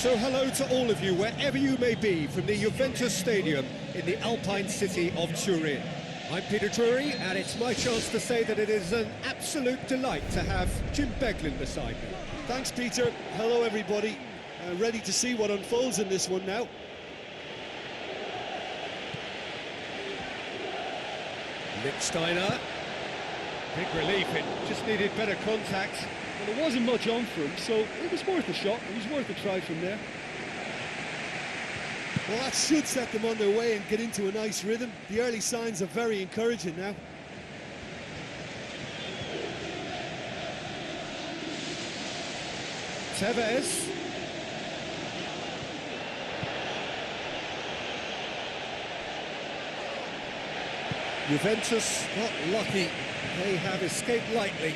So hello to all of you, wherever you may be, from the Juventus Stadium in the Alpine city of Turin. I'm Peter Drury, and it's my chance to say that it is an absolute delight to have Jim Beglin beside me. Thanks, Peter. Hello, everybody. Ready to see what unfolds in this one now. Lichtsteiner. Big relief, it just needed better contact. Well, there wasn't much on for him, so it was worth a shot. It was worth a try from there. Well, that should set them on their way and get into a nice rhythm. The early signs are very encouraging now. Tevez. Juventus not lucky. They have escaped lightly.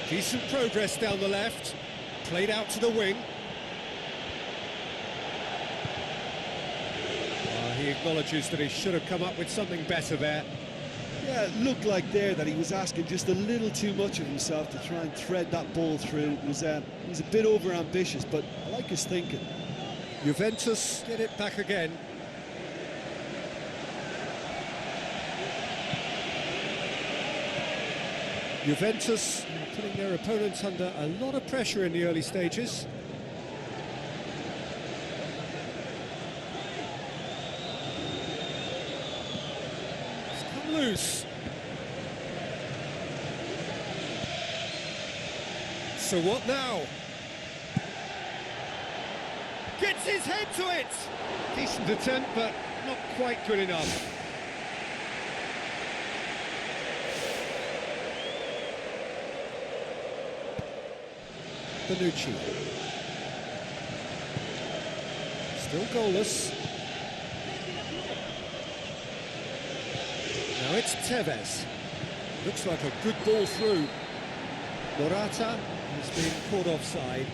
Decent progress down the left, played out to the wing. He acknowledges that he should have come up with something better there. Yeah, it looked like there that he was asking just a little too much of himself to try and thread that ball through. He was a bit over-ambitious, but I like his thinking. Juventus get it back again. Juventus putting their opponents under a lot of pressure in the early stages. It's come loose. So what now? Gets his head to it! Decent attempt, but not quite good enough. Bonucci. Still goalless. Now it's Tevez. Looks like a good ball through. Morata has been caught offside.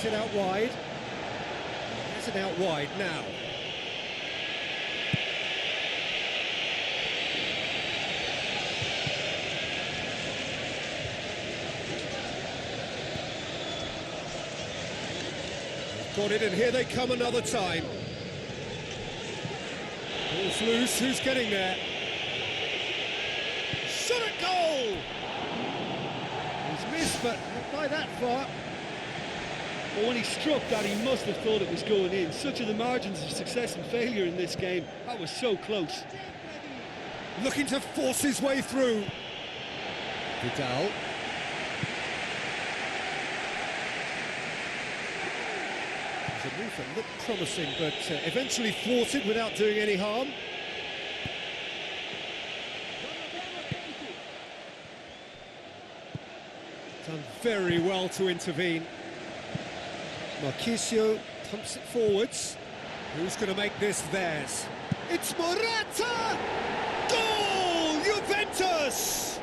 It out wide. Has it out wide now. Got it, and here they come another time. Ball's loose, who's getting there? Shot at goal! He's missed, but not by that far. But when he struck that, he must have thought it was going in. Such are the margins of success and failure in this game. That was so close. Looking to force his way through. Vidal. The move that looked promising, but eventually thwarted without doing any harm. Done very well to intervene. Marchisio pumps it forwards. Who's going to make this theirs? It's Morata! Goal! Juventus!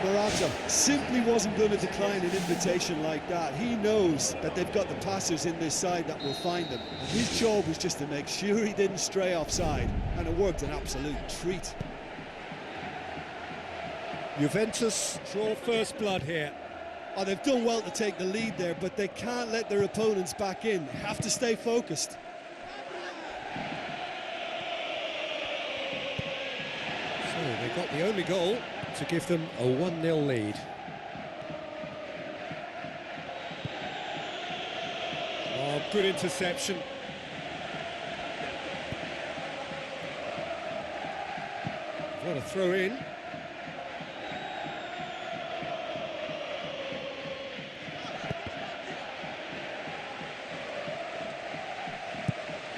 Morata simply wasn't going to decline an invitation like that. He knows that they've got the passers in this side that will find them. And his job was just to make sure he didn't stray offside, and it worked an absolute treat. Juventus draw first blood here. Oh, they've done well to take the lead there, but they can't let their opponents back in. They have to stay focused. So they got the only goal to give them a 1-0 lead. Oh, good interception. What a throw in.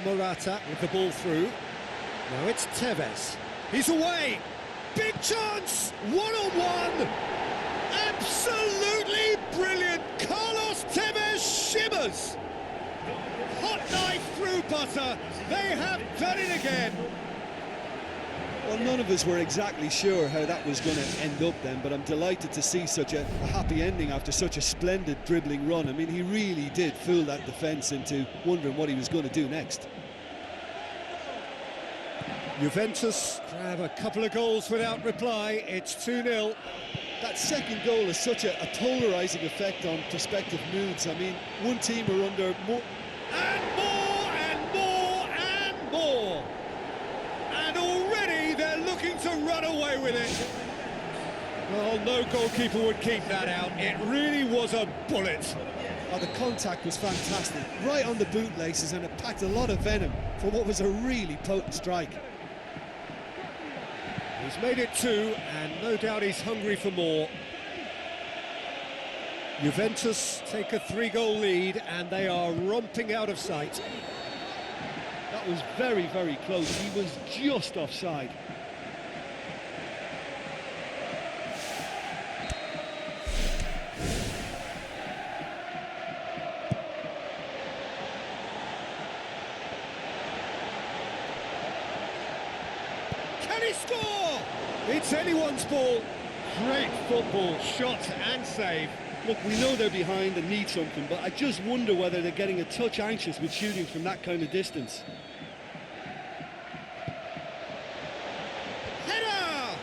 Morata with the ball through. Now it's Tevez. He's away! big chance! One-on-one! Absolutely brilliant! Carlos Tevez shimmers! Hot knife through butter. They have done it again. Well, none of us were exactly sure how that was going to end up then, but I'm delighted to see such a happy ending after such a splendid dribbling run. I mean, he really did fool that defence into wondering what he was going to do next. Juventus grab a couple of goals without reply. It's 2-0. That second goal has such a polarising effect on prospective moods. I mean, one team are under more... And more, and more, and more. And already they're looking to run away with it. Well, no goalkeeper would keep that out. It really was a bullet. Oh, the contact was fantastic, right on the bootlaces, and it packed a lot of venom for what was a really potent strike. He's made it 2, and no doubt he's hungry for more. Juventus take a 3-goal lead, and they are romping out of sight. That was very, very close. He was just offside. Can he score? It's anyone's ball. Great football, shot and save. Look, we know they're behind and need something, but I just wonder whether they're getting a touch anxious with shooting from that kind of distance. Header!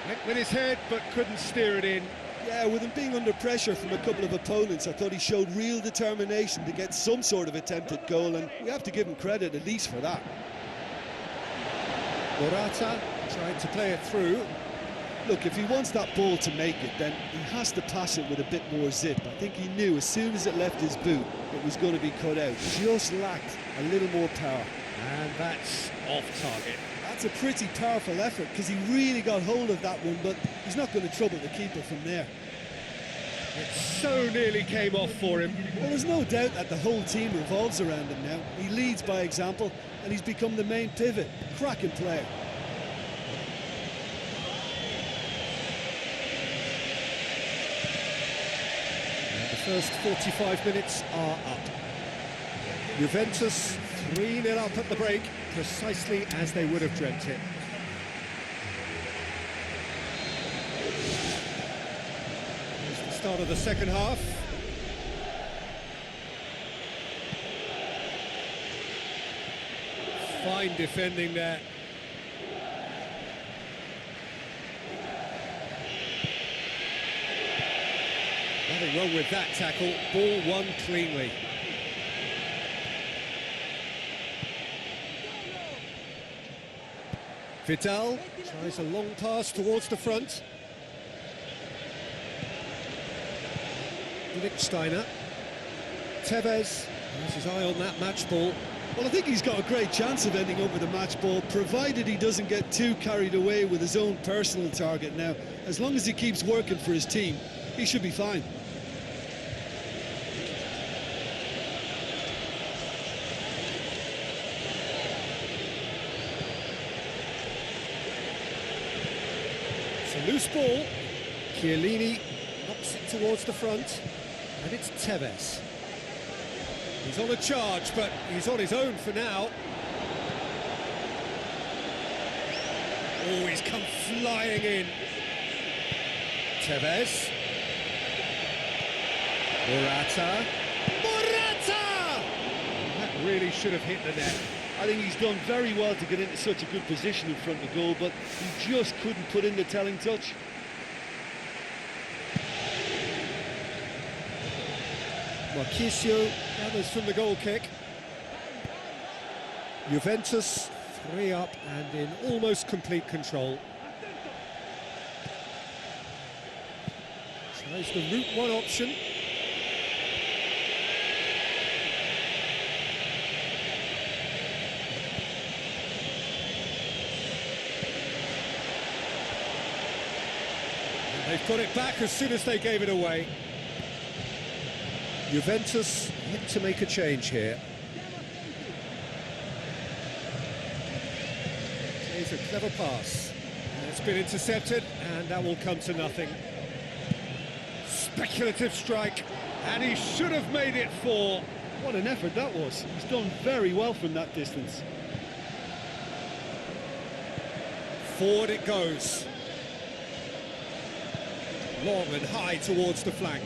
Went with his head, but couldn't steer it in. Yeah, with him being under pressure from a couple of opponents, I thought he showed real determination to get some sort of attempt at goal, and we have to give him credit at least for that. Morata tried to play it through. Look, if he wants that ball to make it, then he has to pass it with a bit more zip. I think he knew as soon as it left his boot, it was going to be cut out. Just lacked a little more power. And that's off target. That's a pretty powerful effort, because he really got hold of that one, but he's not going to trouble the keeper from there. It so nearly came off for him. Well, there's no doubt that the whole team revolves around him now. He leads by example, and he's become the main pivot. Cracking player. The first 45 minutes are up. Juventus 3-0 up at the break, precisely as they would have dreamt it. Here's the start of the second half. Fine defending there. Nothing wrong with that tackle. Ball won cleanly. Vidal tries a long pass towards the front. Lichtsteiner. Tevez has his eye on that match ball. Well, I think he's got a great chance of ending up with a match ball, provided he doesn't get too carried away with his own personal target now. As long as he keeps working for his team, he should be fine. It's a loose ball. Chiellini knocks it towards the front, and it's Tevez. He's on a charge, but he's on his own for now. Oh, he's come flying in. Tevez. Morata. Morata! That really should have hit the net. I think he's done very well to get into such a good position in front of goal, but he just couldn't put in the telling touch. Marchisio gathers from the goal kick. Juventus 3 up and in almost complete control. Tries the route one option. And they've got it back as soon as they gave it away. Juventus need to make a change here. Plays a clever pass. It's been intercepted, and that will come to nothing. Speculative strike, and he should have made it 4. What an effort that was. He's done very well from that distance. Forward it goes. Long and high towards the flank.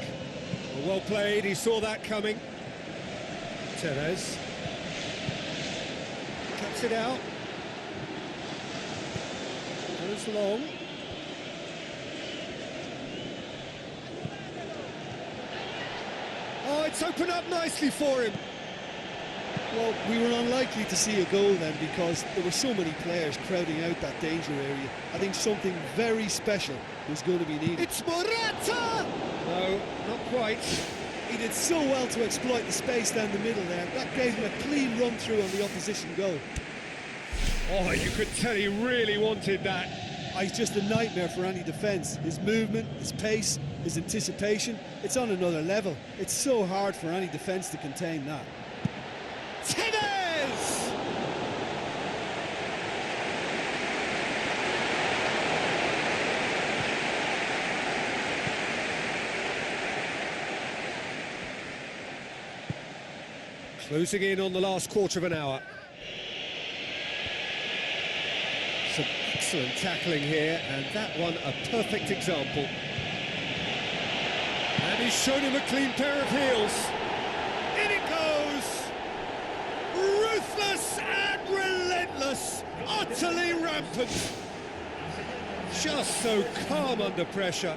Well played, he saw that coming. Tevez cuts it out. Goes long. Oh, it's opened up nicely for him. Well, we were unlikely to see a goal then because there were so many players crowding out that danger area. I think something very special was going to be needed. It's Morata! No, not quite. He did so well to exploit the space down the middle there. That gave him a clean run through on the opposition goal. Oh, you could tell he really wanted that. Oh, he's just a nightmare for any defence. His movement, his pace, his anticipation, it's on another level. It's so hard for any defence to contain that. Tevez! Closing in on the last quarter of an hour. Some excellent tackling here, and that one a perfect example. And he's shown him a clean pair of heels. In it goes! Ruthless and relentless, utterly rampant. Just so calm under pressure.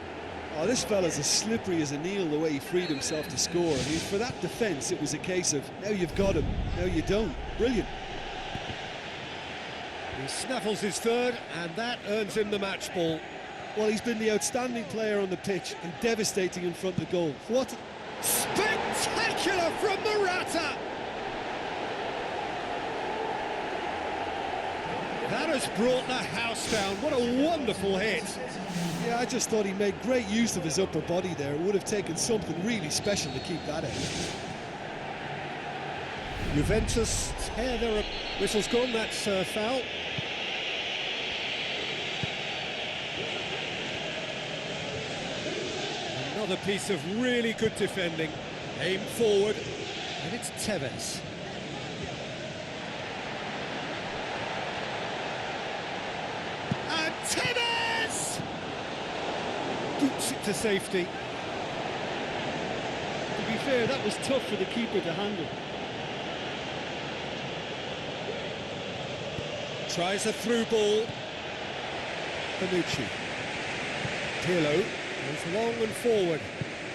Oh, this fella's as slippery as an eel the way he freed himself to score. I mean, for that defence, it was a case of, now you've got him, now you don't. Brilliant. He snaffles his third, and that earns him the match ball. Well, he's been the outstanding player on the pitch and devastating in front of the goal. What? Spectacular from Morata! That has brought the house down. What a wonderful hit. Yeah, I just thought he made great use of his upper body there. It would have taken something really special to keep that out. Juventus tear their... Whistle's gone, that's foul. Another piece of really good defending. Aim forward, and it's Tevez. And Tevez! Boots it to safety. To be fair, that was tough for the keeper to handle. Tries a through ball. Bonucci. Pirlo goes long and forward.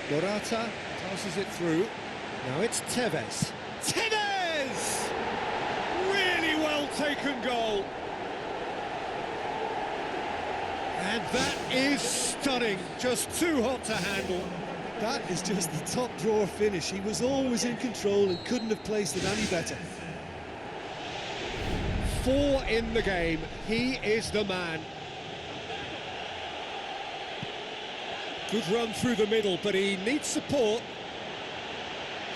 Morata passes it through. Now it's Tevez. Tevez! Really well taken goal. And that is stunning. Just too hot to handle. That is just the top drawer finish. He was always in control and couldn't have placed it any better. 4 in the game. He is the man. Good run through the middle, but he needs support.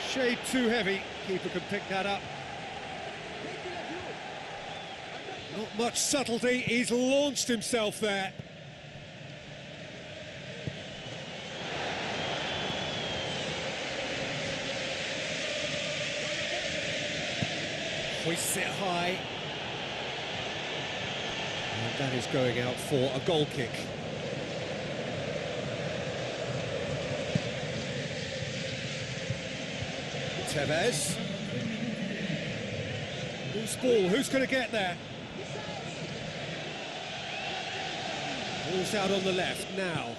Shade too heavy. Keeper can pick that up. Not much subtlety. He's launched himself there. Hoists it high. And that is going out for a goal kick. Tevez. Loose ball, who's going to get there? Ball's out on the left now.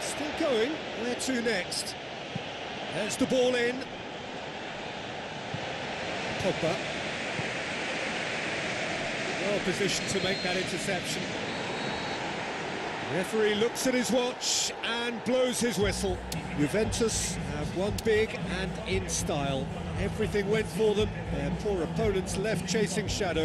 Still going, where to next? There's the ball in. Pogba. Well positioned to make that interception. Referee looks at his watch and blows his whistle. Juventus have won big and in style. Everything went for them. Their poor opponents left chasing shadows.